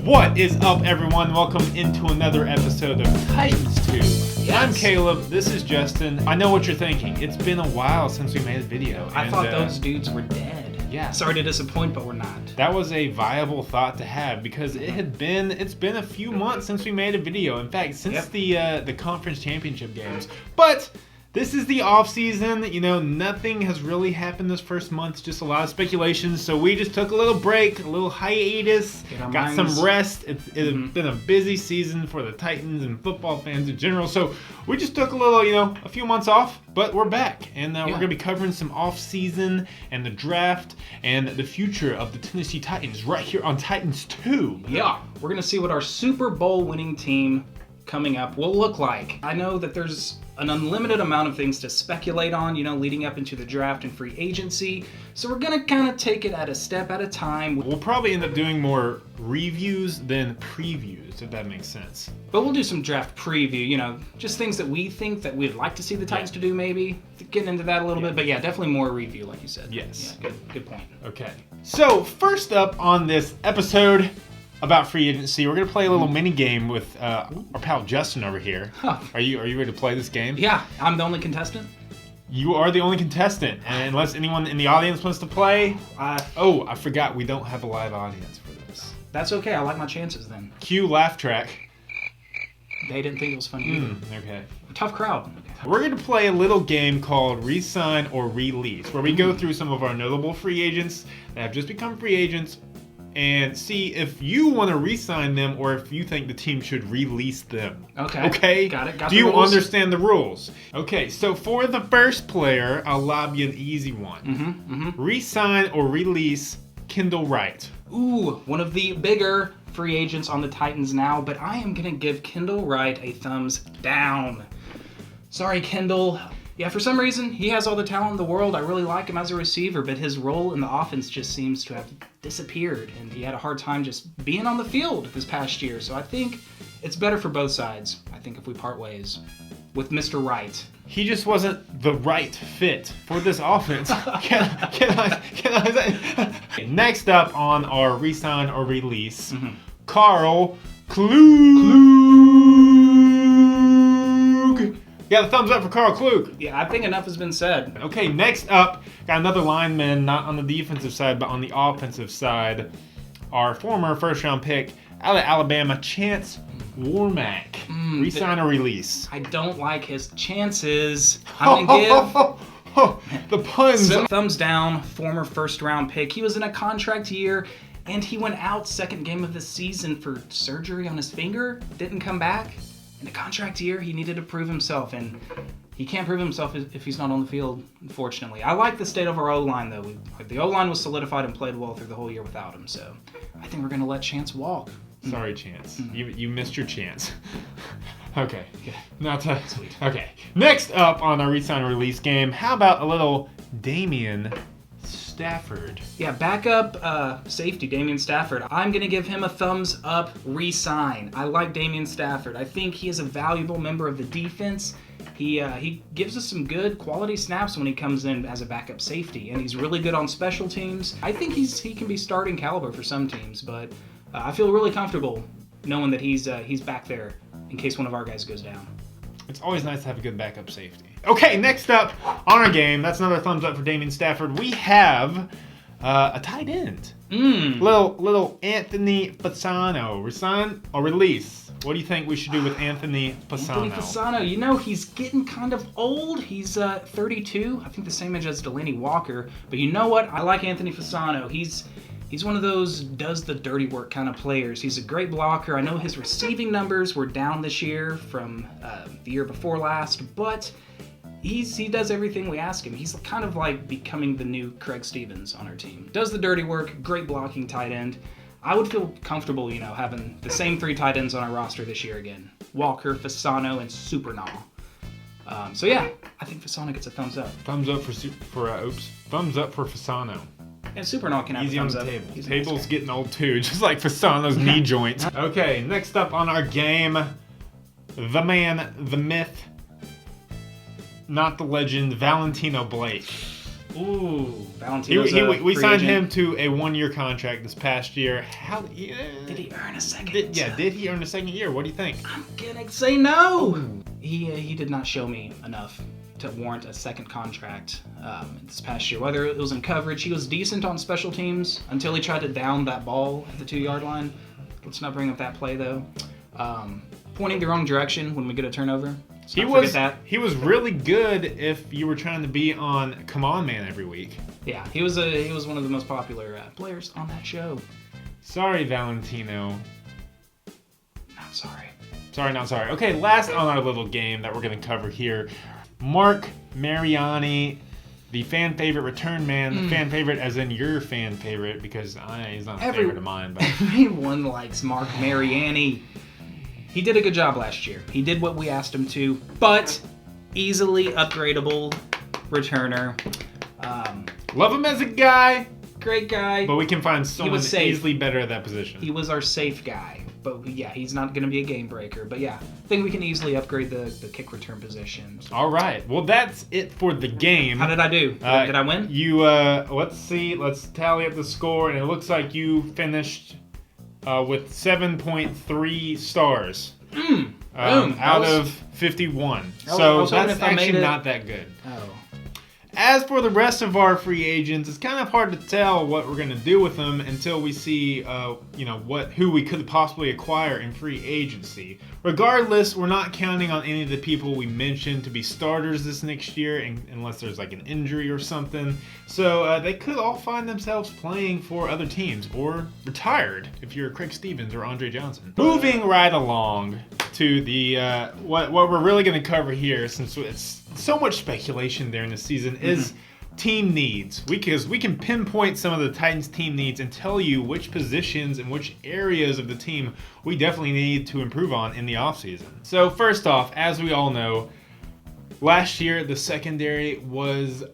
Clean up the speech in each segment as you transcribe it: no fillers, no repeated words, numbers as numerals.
What is up, everyone? Welcome into another episode of Titans Tube. Yes. I'm Caleb. This is Justin. I know what you're thinking. It's been a while since we made a video. I thought those dudes were dead. Yeah. Sorry to disappoint, but we're not. That was a viable thought to have because it's been a few months since we made a video. In fact, since the conference championship games. But this is the off season. You know, nothing has really happened this first month. Just a lot of speculation. So we just took a little break, a little hiatus, got some rest. It's been a busy season for the Titans and football fans in general. So we just took a little, a few months off, but we're back. And we're going to be covering some off season and the draft and the future of the Tennessee Titans right here on Titans Tube. Yeah, we're going to see what our Super Bowl winning team coming up will look like. I know that there's an unlimited amount of things to speculate on, leading up into the draft and free agency. So we're going to kind of take it at a step at a time. We'll probably end up doing more reviews than previews, if that makes sense. But we'll do some draft preview, just things that we think that we'd like to see the Titans to do maybe. Get into that a little bit, but definitely more review, like you said. Yes. Yeah, good point. Okay. So first up on this episode about free agency, we're going to play a little mini game with our pal Justin over here. Huh. Are you ready to play this game? Yeah, I'm the only contestant. You are the only contestant, and unless anyone in the audience wants to play, I forgot we don't have a live audience for this. That's okay, I like my chances then. Cue laugh track. They didn't think it was funny either. Okay. A tough crowd. Okay. We're going to play a little game called Resign or Release, where we go through some of our notable free agents that have just become free agents, and see if you want to re-sign them or if you think the team should release them. Okay? Got it. Do you understand the rules? Okay, so for the first player, I'll lob you an easy one. Re-sign or release Kendall Wright. Ooh, one of the bigger free agents on the Titans now, but I am going to give Kendall Wright a thumbs down. Sorry, Kendall. Yeah, for some reason, he has all the talent in the world. I really like him as a receiver, but his role in the offense just seems to have disappeared, and he had a hard time just being on the field this past year. So I think it's better for both sides, I think, if we part ways with Mr. Wright. He just wasn't the right fit for this offense. Can I say? Next up on our resign or release, Carl Klug. Got a thumbs up for Carl Klug. Yeah, I think enough has been said. Okay, next up, got another lineman, not on the defensive side, but on the offensive side. Our former first-round pick out of Alabama, Chance Warmack. Resign or release? I don't like his chances. I'm going to give the puns. Thumbs down, former first-round pick. He was in a contract year, and he went out second game of the season for surgery on his finger. Didn't come back. In a contract year, he needed to prove himself, and he can't prove himself if he's not on the field, unfortunately. I like the state of our O-line, though. The O-line was solidified and played well through the whole year without him, so I think we're going to let Chance walk. Sorry, Chance. You missed your chance. Okay. Yeah. Sweet. Okay. Next up on our resign release game, how about a little Damian Stafford? Yeah, backup safety, Damian Stafford. I'm going to give him a thumbs up re-sign. I like Damian Stafford. I think he is a valuable member of the defense. He gives us some good quality snaps when he comes in as a backup safety, and he's really good on special teams. I think he can be starting caliber for some teams, but I feel really comfortable knowing that he's back there in case one of our guys goes down. It's always nice to have a good backup safety. Okay, next up on our game, that's another thumbs up for Damian Stafford. We have a tight end. Little Anthony Fasano. Resign or release? What do you think we should do with Anthony Fasano? Anthony Fasano, he's getting kind of old. He's 32. I think the same age as Delaney Walker. But you know what? I like Anthony Fasano. He's one of those does the dirty work kind of players. He's a great blocker. I know his receiving numbers were down this year from the year before last, but he does everything we ask him. He's kind of like becoming the new Craig Stevens on our team. Does the dirty work, great blocking tight end. I would feel comfortable, having the same three tight ends on our roster this year again. Walker, Fasano, and Supernaw. So yeah, I think Fasano gets a thumbs up. Thumbs up Thumbs up for Fasano. And Supernaw can have easy a thumbs on the up. table. Table's getting old too, just like Fasano's knee joint. Okay, next up on our game, the man, the myth, not the legend, Valentino Blake. Ooh, Valentino's we free signed agent. him to a 1-year contract this past year. How Did he earn a second? Did he earn a second year? What do you think? I'm gonna say no. Ooh. He did not show me enough to warrant a second contract this past year. Whether it was in coverage, he was decent on special teams until he tried to down that ball at the 2-yard line. Let's not bring up that play though. Pointing the wrong direction when we get a turnover. He was really good if you were trying to be on Come On Man every week. Yeah, he was one of the most popular players on that show. Sorry, Valentino. Not sorry. Sorry, not sorry. Okay, last on our little game that we're going to cover here, Mark Mariani, the fan favorite return man, fan favorite as in your fan favorite, because he's not a favorite of mine. But everyone likes Mark Mariani. He did a good job last year. He did what we asked him to, but easily upgradable returner. Love him as a guy. Great guy. But we can find someone easily better at that position. He was our safe guy. But yeah, he's not going to be a game breaker. But yeah, I think we can easily upgrade the kick return position. All right. Well, that's it for the game. How did I do? Did I win? You, let's see. Let's tally up the score. And it looks like you finished with 7.3 stars. Out of 51. So that's actually not that good. Oh. As for the rest of our free agents, it's kind of hard to tell what we're going to do with them until we see, who we could possibly acquire in free agency. Regardless, we're not counting on any of the people we mentioned to be starters this next year, unless there's like an injury or something. So they could all find themselves playing for other teams or retired if you're Craig Stevens or Andre Johnson. Moving right along to the what we're really going to cover here, since it's so much speculation during the season, is team needs. Because we can pinpoint some of the Titans team needs and tell you which positions and which areas of the team we definitely need to improve on in the offseason. So first off, as we all know, last year the secondary was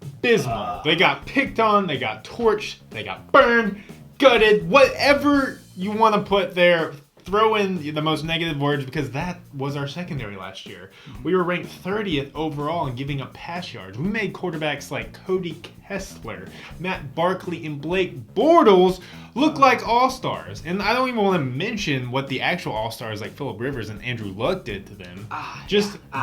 abysmal. They got picked on, they got torched, they got burned, gutted, whatever you want to put there. Throw in the most negative words, because that was our secondary last year. We were ranked 30th overall in giving up pass yards. We made quarterbacks like Cody Kessler, Matt Barkley, and Blake Bortles look like all-stars. And I don't even want to mention what the actual all-stars like Phillip Rivers and Andrew Luck did to them.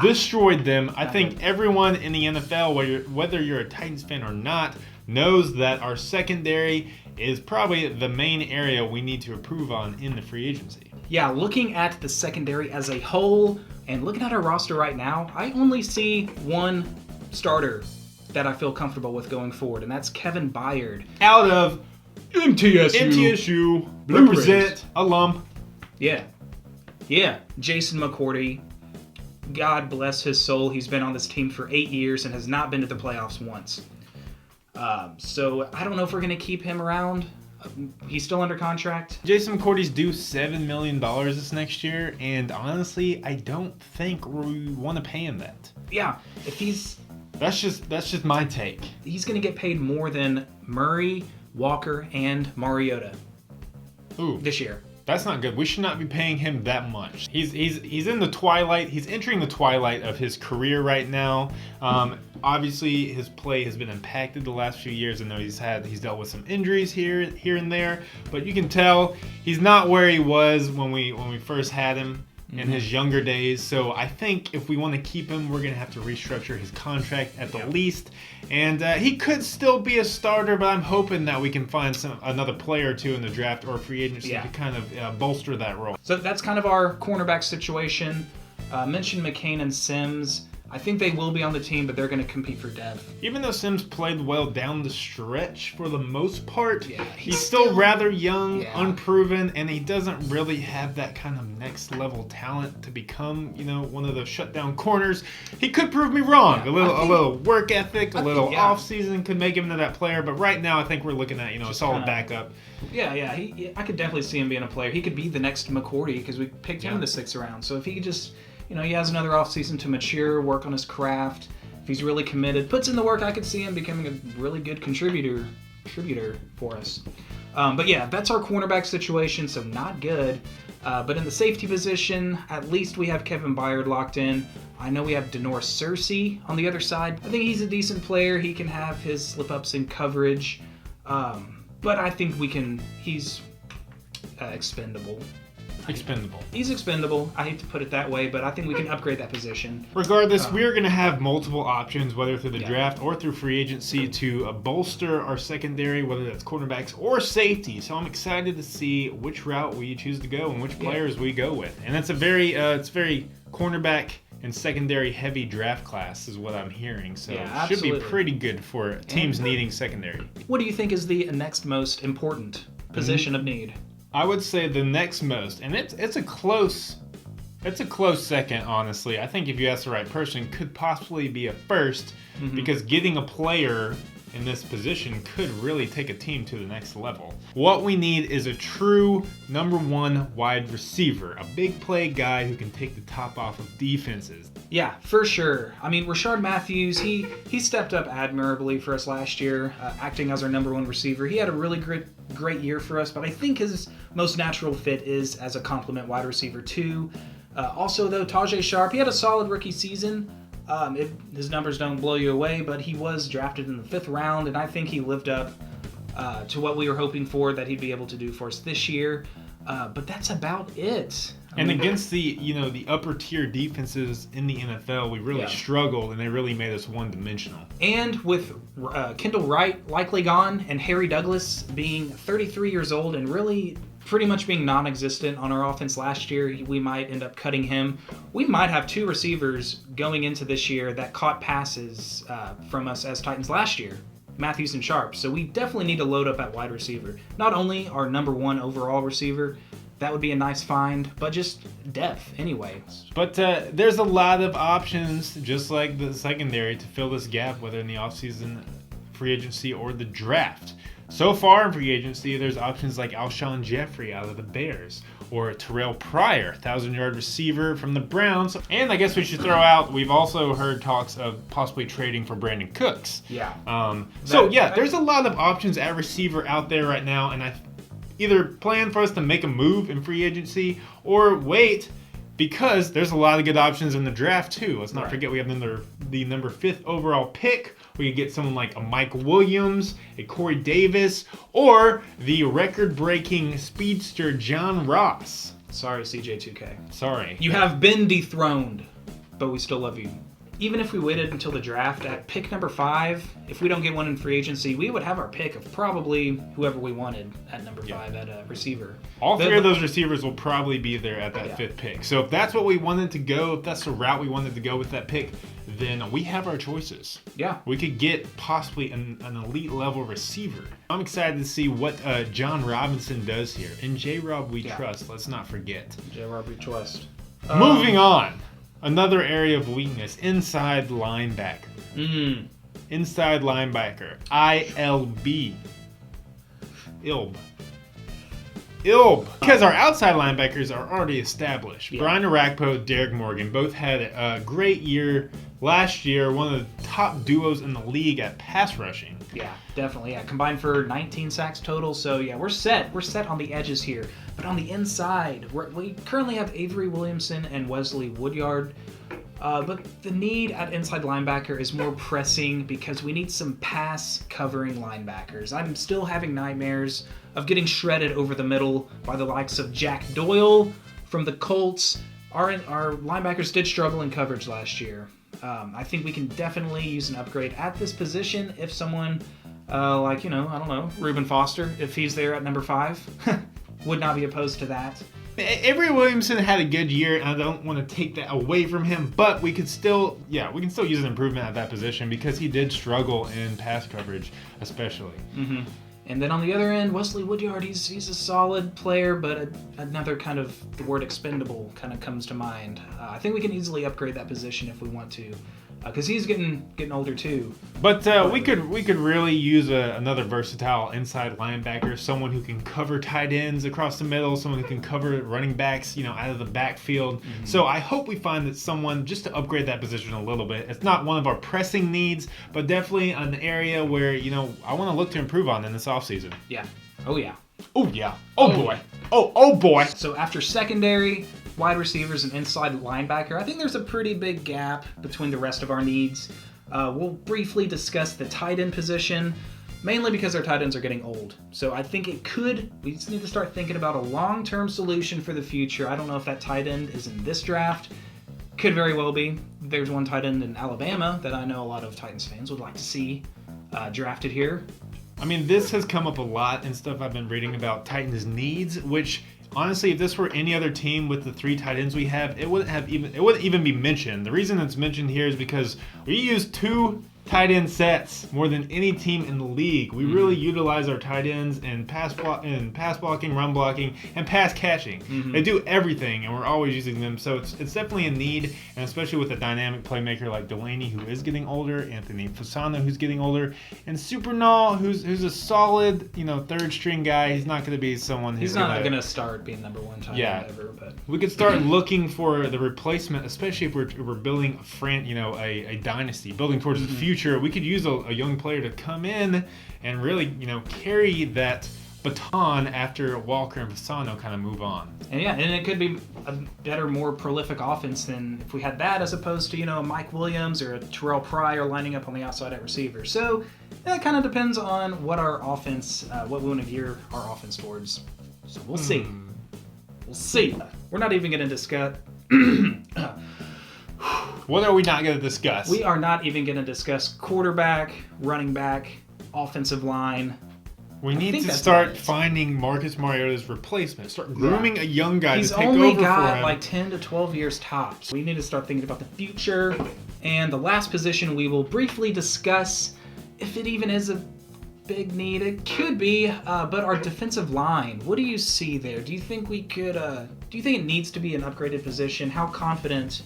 Destroyed them. I think everyone in the NFL, whether you're a Titans fan or not, knows that our secondary is probably the main area we need to improve on in the free agency. Yeah, looking at the secondary as a whole and looking at our roster right now, I only see one starter that I feel comfortable with going forward, and that's Kevin Byard. Out of MTSU, represent a lump. Yeah. Jason McCourty, God bless his soul. He's been on this team for 8 years and has not been to the playoffs once. So I don't know if we're going to keep him around. He's still under contract. Jason McCourty's due $7 million this next year, and honestly, I don't think we want to pay him that. Yeah, if he's... That's just my take. He's going to get paid more than Murray, Walker, and Mariota this year. That's not good. We should not be paying him that much. He's in the twilight. He's entering the twilight of his career right now. Obviously, his play has been impacted the last few years. I know he's dealt with some injuries here and there, but you can tell he's not where he was when we first had him in his younger days. So I think if we want to keep him, we're going to have to restructure his contract at the least. And he could still be a starter, but I'm hoping that we can find another player or two in the draft or free agency to kind of bolster that role. So that's kind of our cornerback situation. Mentioned McCain and Sims. I think they will be on the team, but they're going to compete for depth. Even though Sims played well down the stretch for the most part, he's still rather young, unproven, and he doesn't really have that kind of next level talent to become, one of those shutdown corners. He could prove me wrong. A little work ethic, a little off season could make him into that player. But right now, I think we're looking at a solid backup. I could definitely see him being a player. He could be the next McCourty because we picked him in the 6th round. So if he could just. He has another offseason to mature, work on his craft. If he's really committed, puts in the work, I could see him becoming a really good contributor for us. But yeah, that's our cornerback situation, so not good. But in the safety position, at least we have Kevin Byard locked in. I know we have Denoris Cersei on the other side. I think he's a decent player. He can have his slip-ups in coverage. But I think he's expendable. Expendable. He's expendable. I hate to put it that way, but I think we can upgrade that position. Regardless, we're going to have multiple options, whether through the draft or through free agency, to bolster our secondary, whether that's cornerbacks or safety. So I'm excited to see which route we choose to go and which players we go with. And it's very cornerback and secondary heavy draft class is what I'm hearing. So it should be pretty good for teams needing secondary. What do you think is the next most important position of need? I would say the next most, and it's a close second, honestly. I think if you ask the right person, could possibly be a first, because getting a player in this position could really take a team to the next level. What we need is a true number one wide receiver, a big play guy who can take the top off of defenses. Yeah, for sure. I mean, Rashard Matthews, he stepped up admirably for us last year, acting as our number one receiver. He had a really great year for us, but I think his most natural fit is as a complement wide receiver too. Also, though, Tajay Sharp, he had a solid rookie season. His numbers don't blow you away, but he was drafted in the 5th round, and I think he lived up to what we were hoping for that he'd be able to do for us this year. But that's about it. Against the upper tier defenses in the NFL, we really struggled, and they really made us one-dimensional. And with Kendall Wright likely gone, and Harry Douglas being 33 years old and really pretty much being non-existent on our offense last year, we might end up cutting him. We might have 2 receivers going into this year that caught passes from us as Titans last year, Matthews and Sharp. So we definitely need to load up at wide receiver. Not only our number 1 overall receiver, that would be a nice find, but just depth anyway. But there's a lot of options, just like the secondary, to fill this gap, whether in the offseason, free agency, or the draft. So far in free agency, there's options like Alshon Jeffrey out of the Bears, or Terrell Pryor, 1,000-yard receiver from the Browns. And I guess we should throw out, we've also heard talks of possibly trading for Brandon Cooks. Yeah. There's a lot of options at receiver out there right now, and I either plan for us to make a move in free agency or wait, because there's a lot of good options in the draft too. Let's not forget we have the number 5th overall pick. We could get someone like a Mike Williams, a Corey Davis, or the record-breaking speedster John Ross. Sorry, CJ2K. Sorry. You have been dethroned, but we still love you. Even if we waited until the draft at pick number 5, if we don't get one in free agency, we would have our pick of probably whoever we wanted at number 5 at a receiver. All 3 of those receivers will probably be there at that 5th pick. So if that's what we wanted to go, if that's the route we wanted to go with that pick, then we have our choices. Yeah. We could get possibly an elite level receiver. I'm excited to see what John Robinson does here. And J-Rob we trust, let's not forget. J-Rob we trust. Moving on. Another area of weakness, inside linebacker. Inside linebacker. ILB. Because our outside linebackers are already established. Yeah. Brian Arakpo, Derek Morgan both had a great year last year, one of the top duos in the league at pass rushing. Yeah, definitely. Yeah, combined for 19 sacks total. So yeah, we're set. We're set on the edges here. But on the inside, we currently have Avery Williamson and Wesley Woodyard. But the need at inside linebacker is more pressing because we need some pass covering linebackers. I'm still having nightmares of getting shredded over the middle by the likes of Jack Doyle from the Colts. Our linebackers did struggle in coverage last year. I think we can definitely use an upgrade at this position if someone Reuben Foster, if he's there at number 5, would not be opposed to that. Avery Williamson had a good year, and I don't want to take that away from him, but we can still use an improvement at that position because he did struggle in pass coverage, especially. Mm-hmm. And then on the other end, Wesley Woodyard, he's a solid player, but another kind of, the word expendable kind of comes to mind. I think we can easily upgrade that position if we want to, because he's getting older too. But we could really use another versatile inside linebacker, someone who can cover tight ends across the middle, someone who can cover running backs, out of the backfield. Mm-hmm. So I hope we find that someone just to upgrade that position a little bit. It's not one of our pressing needs, but definitely an area where I want to look to improve on in this offseason. Yeah. Oh yeah. Oh yeah. Oh boy. Oh boy. So after secondary, wide receivers and inside linebacker, I think there's a pretty big gap between the rest of our needs. We'll briefly discuss the tight end position, mainly because our tight ends are getting old. So I think we just need to start thinking about a long-term solution for the future. I don't know if that tight end is in this draft. Could very well be. There's one tight end in Alabama that I know a lot of Titans fans would like to see drafted here. I mean, this has come up a lot in stuff I've been reading about Titans' needs, which honestly, if this were any other team with the 3 tight ends we have, it wouldn't even be mentioned. The reason it's mentioned here is because we use 2 tight end sets more than any team in the league. We really utilize our tight ends in pass blocking, run blocking, and pass catching. They do everything, and we're always using them. So it's definitely a need, and especially with a dynamic playmaker like Delaney, who is getting older, Anthony Fasano, who's getting older, and Supernall, who's a solid, 3rd string guy. He's not going to be someone who's not going to start being number 1 tight end ever. But we could start looking for the replacement, especially if we're building a dynasty, building towards the future. We could use a young player to come in and really, carry that baton after Walker and Fasano kind of move on. And it could be a better, more prolific offense than if we had that, as opposed to, a Mike Williams or a Terrell Pryor lining up on the outside at receiver. So that kind of depends on what our offense, what we want to gear our offense towards. So we'll see. We'll see. We're not even going to discuss... What are we not going to discuss? We are not even going to discuss quarterback, running back, offensive line. We need to start finding Marcus Mariota's replacement. Start grooming a young guy to take over for him. He's only got like 10 to 12 years tops. We need to start thinking about the future. And the last position we will briefly discuss, if it even is a big need. It could be, but our defensive line. What do you see there? Do you think we could? Do you think it needs to be an upgraded position? How confident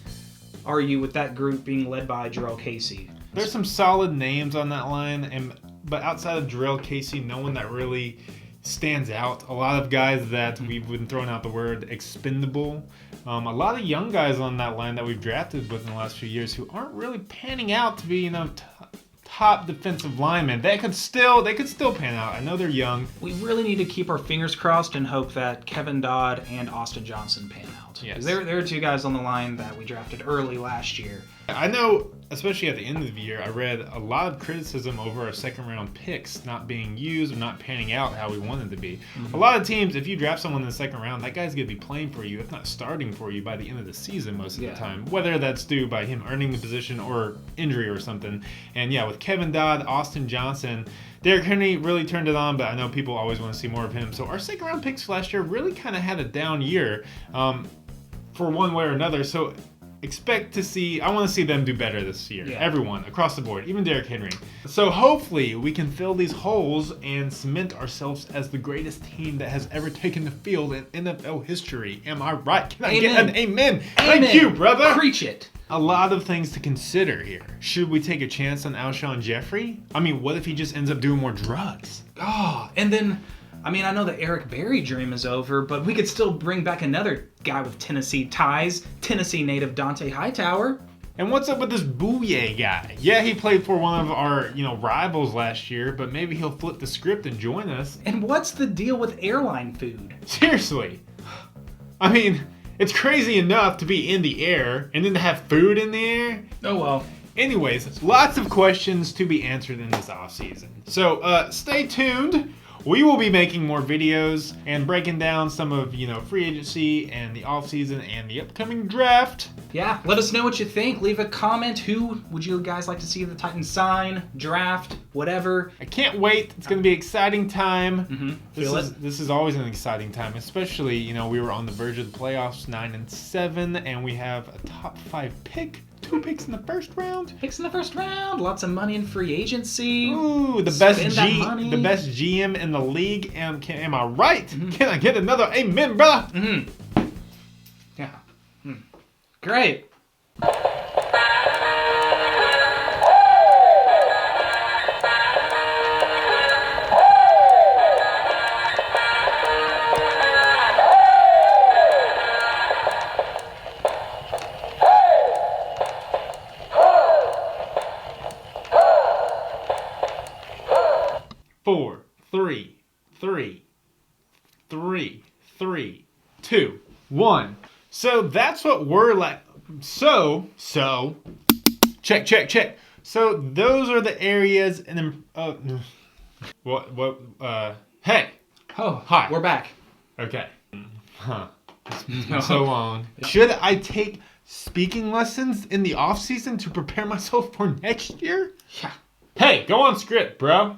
are you with that group being led by Jarrell Casey? There's some solid names on that line, but outside of Jarrell Casey, no one that really stands out. A lot of guys that we've been throwing out the word expendable. A lot of young guys on that line that we've drafted within the last few years who aren't really panning out to be, top defensive linemen. They could still pan out. I know they're young. We really need to keep our fingers crossed and hope that Kevin Dodd and Austin Johnson pan out. Yes. There are 2 guys on the line that we drafted early last year. I know, especially at the end of the year, I read a lot of criticism over our 2nd-round picks not being used or not panning out how we wanted to be. A lot of teams, if you draft someone in the 2nd round, that guy's going to be playing for you, if not starting for you, by the end of the season most of the time, whether that's due by him earning the position or injury or something. And with Kevin Dodd, Austin Johnson, Derrick Henry really turned it on, but I know people always want to see more of him. So our 2nd-round picks last year really kind of had a down year for one way or another. So I want to see them do better this year. Everyone, across the board, even Derrick Henry. So hopefully we can fill these holes and cement ourselves as the greatest team that has ever taken the field in NFL history. Am I right? Can I get an amen? Thank you, brother. Preach it. A lot of things to consider here. Should we take a chance on Alshon Jeffrey? I mean, what if he just ends up doing more drugs? And then... I know the Eric Berry dream is over, but we could still bring back another guy with Tennessee ties, Tennessee native Dante Hightower. And what's up with this Bouye guy? Yeah, he played for one of our, rivals last year, but maybe he'll flip the script and join us. And what's the deal with airline food? Seriously. It's crazy enough to be in the air and then to have food in the air. Oh, well. Anyways, lots of questions to be answered in this offseason. So, stay tuned. We will be making more videos and breaking down some of, free agency and the offseason and the upcoming draft. Yeah, let us know what you think. Leave a comment. Who would you guys like to see the Titans sign, draft, whatever? I can't wait. It's going to be an exciting time. This is always an exciting time, especially, we were on the verge of the playoffs, 9-7, and we have a top 5 pick. 2 picks in the 1st round. Lots of money in free agency. Ooh, the best GM in the league. Am I right? Can I get another amen, brother? Yeah. Great. Four, three, 2, 1. So that's what we're like. So check. So those are the areas and hey. Oh, Hi. We're back. Okay. Huh. It's been so long. Should I take speaking lessons in the off season to prepare myself for next year? Yeah. Hey, go on script, bro.